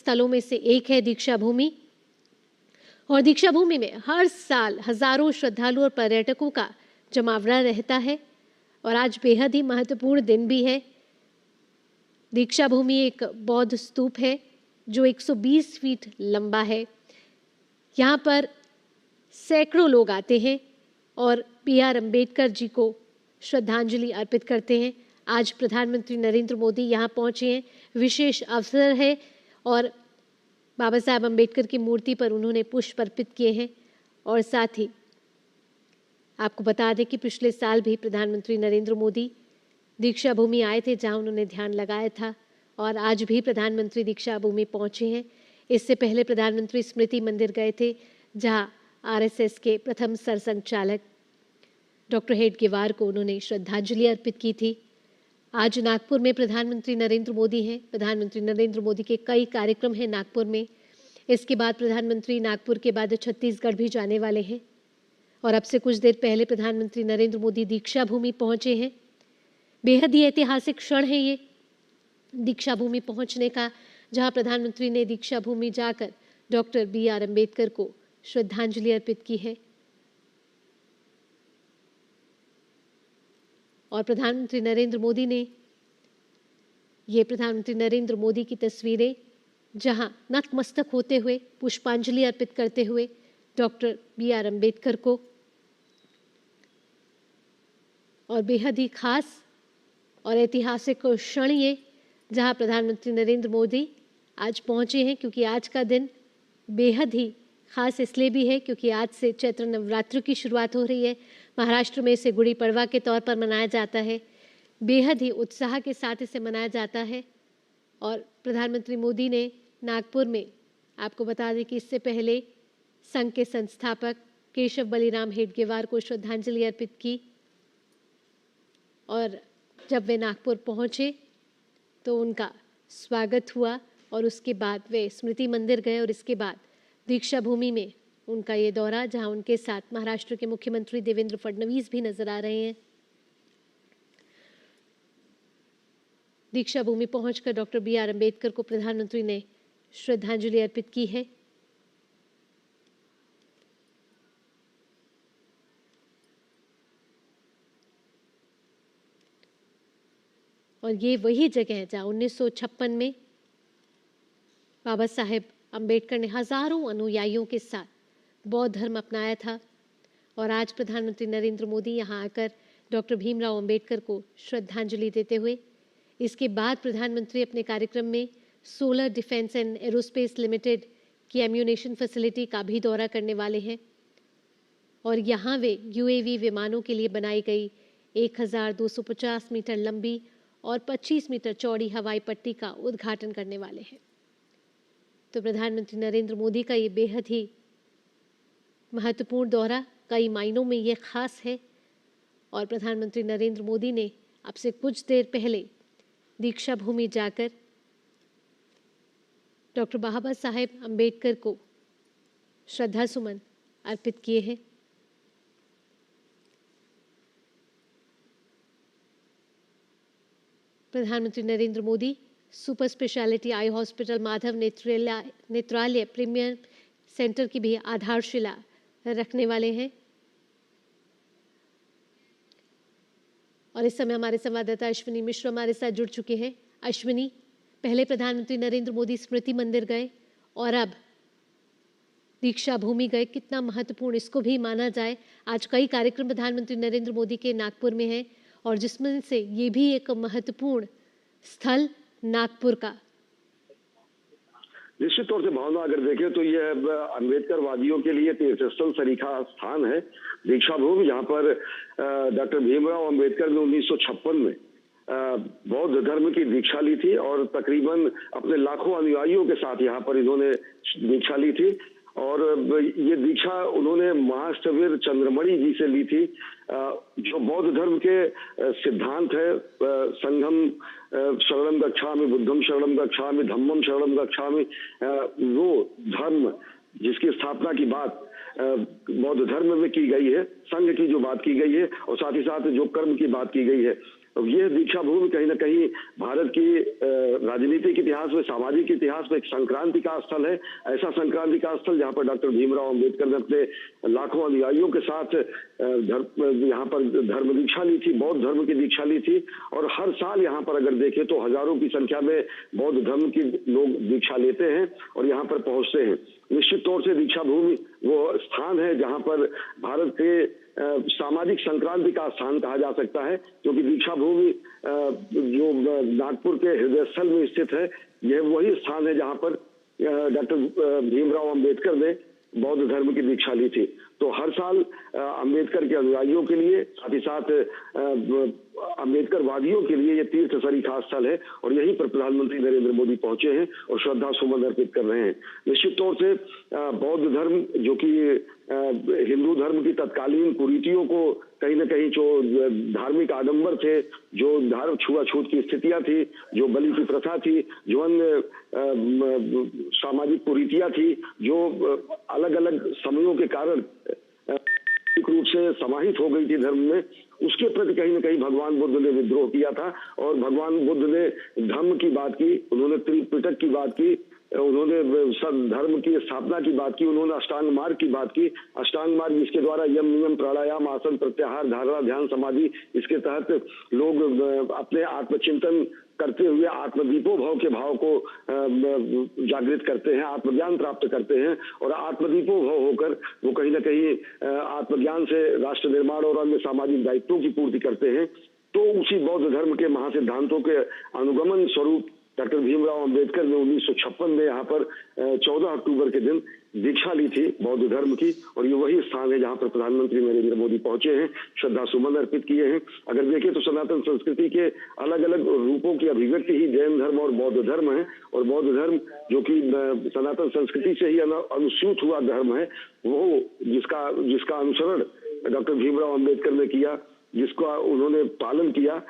स्थलों में से एक है दीक्षा भूमि। और दीक्षा भूमि में हर साल हजारों श्रद्धालु और पर्यटकों का जमावड़ा रहता है और आज बेहद ही महत्वपूर्ण दिन भी है। दीक्षा भूमि एक बौद्ध स्तूप है जो 120 फीट लंबा है। यहाँ पर सैकड़ों लोग आते हैं और B.R. अम्बेडकर जी को श्रद्धांजलि अर्पित करते हैं। आज प्रधानमंत्री नरेंद्र मोदी यहाँ पहुँचे हैं, विशेष अवसर है और बाबा साहब अम्बेडकर की मूर्ति पर उन्होंने पुष्प अर्पित किए हैं। और साथ ही आपको बता दें कि पिछले साल भी प्रधानमंत्री नरेंद्र मोदी दीक्षा भूमि आए थे जहां उन्होंने ध्यान लगाया था और आज भी प्रधानमंत्री दीक्षा भूमि पहुंचे हैं। इससे पहले प्रधानमंत्री स्मृति मंदिर गए थे जहां RSS के प्रथम सरसंघचालक डॉक्टर हेडगेवार को उन्होंने श्रद्धांजलि अर्पित की थी। आज नागपुर में प्रधानमंत्री नरेंद्र मोदी हैं। प्रधानमंत्री नरेंद्र मोदी के कई कार्यक्रम हैं नागपुर में। इसके बाद प्रधानमंत्री नागपुर के बाद छत्तीसगढ़ भी जाने वाले हैं और अब से कुछ देर पहले प्रधानमंत्री नरेंद्र मोदी दीक्षा भूमि पहुंचे हैं। बेहद ही ऐतिहासिक क्षण है ये दीक्षा भूमि पहुंचने का, जहां प्रधानमंत्री ने दीक्षा भूमि जाकर डॉक्टर B.R. अम्बेडकर को श्रद्धांजलि अर्पित की है। और प्रधानमंत्री नरेंद्र मोदी की तस्वीरें जहां नतमस्तक होते हुए पुष्पांजलि अर्पित करते हुए डॉक्टर B.R. अम्बेडकर को, और बेहद ही खास और ऐतिहासिक क्षण ये जहां प्रधानमंत्री नरेंद्र मोदी आज पहुंचे हैं, क्योंकि आज का दिन बेहद ही खास इसलिए भी है क्योंकि आज से चैत्र नवरात्र की शुरुआत हो रही है। महाराष्ट्र में इसे गुड़ी पड़वा के तौर पर मनाया जाता है। बेहद ही उत्साह के साथ इसे मनाया जाता है और प्रधानमंत्री मोदी ने नागपुर में, आपको बता दें कि इससे पहले संघ के संस्थापक केशव बलिराम हेडगेवार को श्रद्धांजलि अर्पित की और जब वे नागपुर पहुंचे तो उनका स्वागत हुआ और उसके बाद वे स्मृति मंदिर गए और इसके बाद दीक्षा भूमि में उनका ये दौरा, जहां उनके साथ महाराष्ट्र के मुख्यमंत्री देवेंद्र फडणवीस भी नजर आ रहे हैं। दीक्षा भूमि पहुंचकर डॉक्टर B.R. अम्बेडकर को प्रधानमंत्री ने श्रद्धांजलि अर्पित की है। और ये वही जगह है जहां 1956 में बाबा साहेब अम्बेडकर ने हजारों अनुयायियों के साथ बौद्ध धर्म अपनाया था और आज प्रधानमंत्री नरेंद्र मोदी यहां आकर डॉक्टर भीमराव अम्बेडकर को श्रद्धांजलि देते हुए इसके बाद प्रधानमंत्री अपने कार्यक्रम में solar defence and aerospace limited की एम्यूनेशन फैसिलिटी का भी दौरा करने वाले हैं और यहाँ वे UAV विमानों के लिए बनाई गई 1250 मीटर लंबी और 25 मीटर चौड़ी हवाई पट्टी का उद्घाटन करने वाले हैं। तो प्रधानमंत्री नरेंद्र मोदी का ये बेहद ही महत्वपूर्ण दौरा कई मायनों में ये खास है और प्रधानमंत्री नरेंद्र मोदी ने अब से कुछ देर पहले दीक्षा भूमि जाकर डॉक्टर बाबा साहेब अम्बेडकर को श्रद्धा सुमन अर्पित किए हैं। प्रधानमंत्री Narendra Modi super specialty eye hospital Madhav Netralaya premier centre की भी आधारशिला रखने वाले हैं और इस समय हमारे संवाददाता अश्विनी मिश्र हमारे साथ जुड़ चुके हैं। अश्विनी, पहले प्रधानमंत्री नरेंद्र मोदी स्मृति मंदिर गए और अब दीक्षा भूमि गए, कितना महत्वपूर्ण इसको भी माना जाए। आज कई कार्यक्रम प्रधानमंत्री नरेंद्र मोदी के नागपुर में हैं और जिसमें से ये भी एक महत्वपूर्ण स्थल नागपुर का। निश्चित तौर से भावना अगर देखें तो यह अम्बेडकर वादियों के लिए तीर्थस्थल सरीखा स्थान है दीक्षा भूमि, जहाँ पर डॉक्टर भीमराव अम्बेडकर ने 1956 में बौद्ध धर्म की दीक्षा ली थी और तकरीबन अपने लाखों अनुयायियों के साथ यहाँ पर इन्होंने दीक्षा ली थी और ये दीक्षा उन्होंने महाष्टवीर चंद्रमणि जी से ली थी, जो बौद्ध धर्म के सिद्धांत है, संघम शरणम गच्छामि, बुद्धम शरणम गच्छामि, धम्मम शरणम गच्छामि, वो धर्म जिसकी स्थापना की बात बौद्ध धर्म में की गई है, संघ की जो बात की गई है और साथ ही साथ जो कर्म की बात की गई है, अब यह दीक्षा भूमि कहीं ना कहीं भारत की राजनीतिक इतिहास में, सामाजिक इतिहास में एक संक्रांति का स्थल है। ऐसा संक्रांति का स्थल जहां पर डॉक्टर भीमराव अंबेडकर ने अपने लाखों अनुयायियों के साथ यहाँ पर धर्म दीक्षा ली थी, बौद्ध धर्म की दीक्षा ली थी। और हर साल यहाँ पर अगर देखें तो हजारों की संख्या में बौद्ध धर्म की लोग दीक्षा लेते हैं और यहाँ पर पहुंचते हैं। निश्चित तौर से दीक्षा भूमि वो स्थान है जहाँ पर भारत के सामाजिक संक्रांति का स्थान कहा जा सकता है, क्योंकि दीक्षा भूमि जो नागपुर के हृदय स्थल में स्थित है, यह वही स्थान है जहां पर डॉक्टर भीमराव अंबेडकर ने बौद्ध धर्म की दीक्षा ली थी। तो हर साल अंबेडकर के अनुयायियों के लिए, साथ ही साथ अंबेडकर वादियों के लिए ये तीर्थ सरीखा स्थल है और यहीं पर प्रधानमंत्री नरेंद्र मोदी पहुंचे हैं और श्रद्धा सुमन अर्पित कर रहे हैं। निश्चित तौर से बौद्ध धर्म जो कि हिंदू धर्म की तत्कालीन कुरीतियों को कहीं न कहीं, जो धार्मिक आडंबर थे, जो धार्मिक छुआछूत की स्थितियां थी, जो बलि की प्रथा थी, जो अन्य सामाजिक कुरीतियां थी, जो अलग अलग समयों के कारण रूप से समाहित हो गई थी धर्म में, उसके प्रति कहीं न कहीं भगवान बुद्ध ने विद्रोह किया था। और भगवान बुद्ध ने धर्म की बात की, उन्होंने त्रिपिटक की बात की, उन्होंने धर्म की स्थापना की बात की, उन्होंने अष्टांग मार्ग की बात की। अष्टांग मार्ग जिसके द्वारा यम नियम प्राणायाम आसन प्रत्याहार धारणा ध्यान समाधि, इसके तहत लोग अपने आत्मचिंतन करते हुए आत्मदीपो भव के भाव को जागृत करते हैं, आत्मज्ञान प्राप्त करते हैं और आत्मदीपो भव होकर वो कहीं ना कहीं आत्मज्ञान से राष्ट्र निर्माण और अन्य सामाजिक दायित्वों की पूर्ति करते हैं। तो उसी बौद्ध धर्म के महासिद्धांतों के अनुगमन स्वरूप डॉक्टर भीमराव अंबेडकर ने 1956 में यहाँ पर 14 अक्टूबर के दिन दीक्षा ली थी बौद्ध धर्म की, और ये वही स्थान है जहाँ पर प्रधानमंत्री नरेंद्र मोदी पहुंचे हैं, श्रद्धा सुमन अर्पित किए हैं। अगर देखें तो सनातन संस्कृति के अलग अलग रूपों की अभिव्यक्ति ही जैन धर्म और बौद्ध धर्म है, और बौद्ध धर्म जो कि सनातन संस्कृति से ही अनुस्यूत हुआ धर्म है, वो जिसका अनुसरण डॉक्टर भीमराव अंबेडकर ने किया, जिसका उन्होंने पालन किया,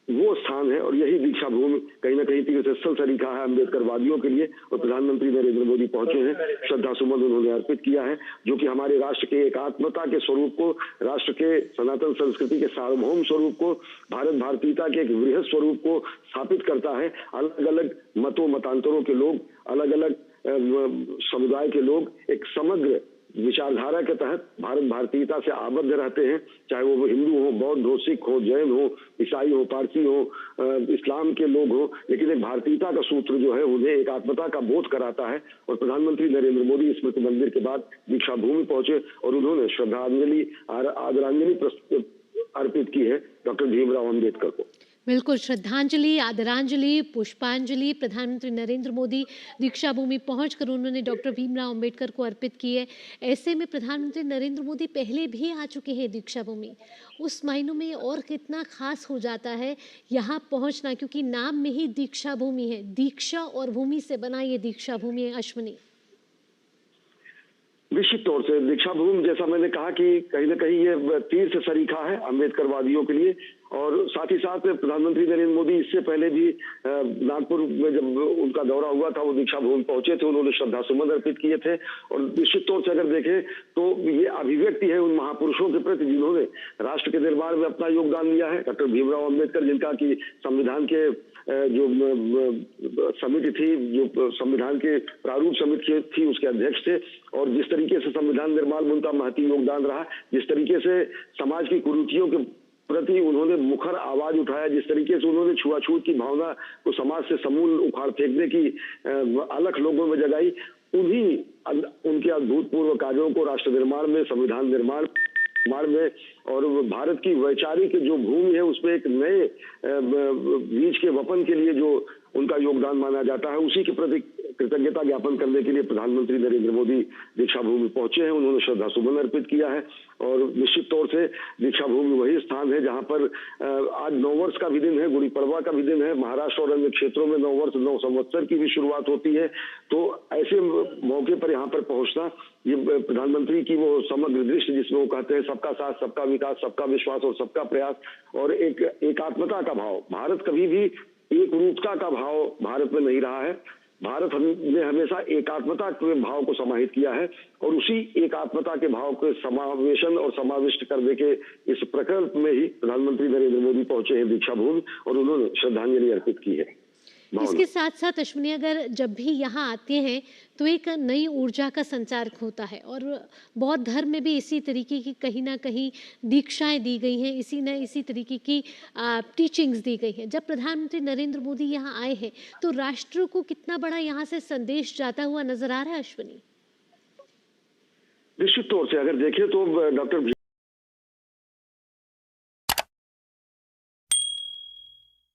वो स्थान है। और यही दीक्षा भूमि कहीं ना कहीं तीर्थ स्थल सरीखा है अम्बेडकर वादियों के लिए, और प्रधानमंत्री नरेंद्र मोदी पहुंचे हैं, श्रद्धा सुमन उन्होंने अर्पित किया है, जो कि हमारे राष्ट्र के एकात्मता के स्वरूप को, राष्ट्र के सनातन संस्कृति के सार्वभौम स्वरूप को, भारत भारतीयता के एक वृहद स्वरूप को स्थापित करता है। अलग अलग मतों मतांतरों के लोग, अलग अलग समुदाय के लोग एक समग्र विचारधारा के तहत भारत भारतीयता से आबद्ध रहते हैं, चाहे वो हिंदू हो, बौद्ध हो, सिख हो, जैन हो, ईसाई हो, पारसी हो, इस्लाम के लोग हो, लेकिन एक भारतीयता का सूत्र जो है उन्हें एकात्मता का बोध कराता है। और प्रधानमंत्री नरेंद्र मोदी स्मृति मंदिर के बाद दीक्षा भूमि पहुंचे और उन्होंने श्रद्धांजलि आदरांजलि अर्पित की है डॉक्टर भीमराव अम्बेडकर को। बिल्कुल, श्रद्धांजलि, आदरांजलि, पुष्पांजलि प्रधानमंत्री नरेंद्र मोदी दीक्षा भूमि पहुंचकर उन्होंने डॉक्टर भीमराव अंबेडकर को अर्पित की है। ऐसे में प्रधानमंत्री नरेंद्र मोदी पहले भी आ चुके हैं दीक्षा भूमि, उस मायनों में और कितना खास हो जाता है यहाँ पहुंचना, क्योंकि नाम में ही दीक्षा भूमि है, दीक्षा और भूमि से बना ये दीक्षा भूमि है। अश्विनी, निश्चित तौर से दीक्षा भूमि, जैसा मैंने कहा कि कहीं ना कहीं ये तीर्थ सरीखा है अम्बेडकर वादियों के लिए। और साथ ही साथ प्रधानमंत्री नरेंद्र मोदी इससे पहले भी नागपुर में जब उनका दौरा हुआ था, वो दीक्षा भूमि पहुंचे थे, उन्होंने श्रद्धा सुमन अर्पित किए थे। और निश्चित तौर से अगर देखें तो ये अभिव्यक्ति है उन महापुरुषों के प्रति जिन्होंने राष्ट्र के निर्माण में अपना योगदान दिया है। डॉक्टर भीमराव अम्बेडकर, जिनका कि संविधान के जो समिति थी, जो संविधान के प्रारूप समिति थी, उसके अध्यक्ष थे, और जिस तरीके से संविधान निर्माण में उनका महती योगदान रहा, जिस तरीके से समाज की कुरीतियों के प्रति उन्होंने मुखर आवाज उठाया, जिस तरीके से उन्होंने छुआछूत की भावना को समाज से समूल उखाड़ फेंकने की अलख लोगों में जगाई, उनके अभूतपूर्व कार्यों को राष्ट्र निर्माण में, संविधान निर्माण में और भारत की वैचारिक जो भूमि है उसमें एक नए बीज के वपन के लिए जो उनका योगदान माना जाता है, उसी के प्रति कृतज्ञता ज्ञापन करने के लिए प्रधानमंत्री नरेंद्र मोदी दीक्षा भूमि पहुंचे हैं, उन्होंने श्रद्धा सुमन अर्पित किया है। और निश्चित तौर से दीक्षा भूमि वही स्थान है जहां पर आज नववर्ष का भी दिन है, गुड़ी पड़वा का भी दिन है। महाराष्ट्र और अन्य क्षेत्रों में नववर्ष, नव संवत्सर की भी शुरुआत होती है। तो ऐसे मौके पर यहाँ पर पहुंचना, ये प्रधानमंत्री की वो समग्र दृष्टि जिसमें वो कहते हैं सबका साथ, सबका विकास, सबका विश्वास और सबका प्रयास, और एक एकात्मता का भाव। भारत कभी भी एक रूपता का भाव भारत में नहीं रहा है। भारत ने हमेशा एकात्मता के भाव को समाहित किया है और उसी एकात्मता के भाव के समावेशन और समाविष्ट करने के इस प्रकल्प में ही प्रधानमंत्री नरेंद्र मोदी पहुंचे हैं दीक्षा भूमि और उन्होंने श्रद्धांजलि अर्पित की है। इसके साथ साथ अश्विनी, अगर जब भी यहाँ आते हैं तो एक नई ऊर्जा का संचार होता है और बौद्ध धर्म में भी इसी तरीके की कहीं ना कहीं दीक्षाएं दी गई हैं, इसी तरीके की टीचिंग्स दी गई हैं। जब प्रधानमंत्री नरेंद्र मोदी यहाँ आए हैं तो राष्ट्र को कितना बड़ा यहाँ से संदेश जाता हुआ नजर आ रहा है अश्विनी? निश्चित तौर से अगर देखें तो डॉक्टर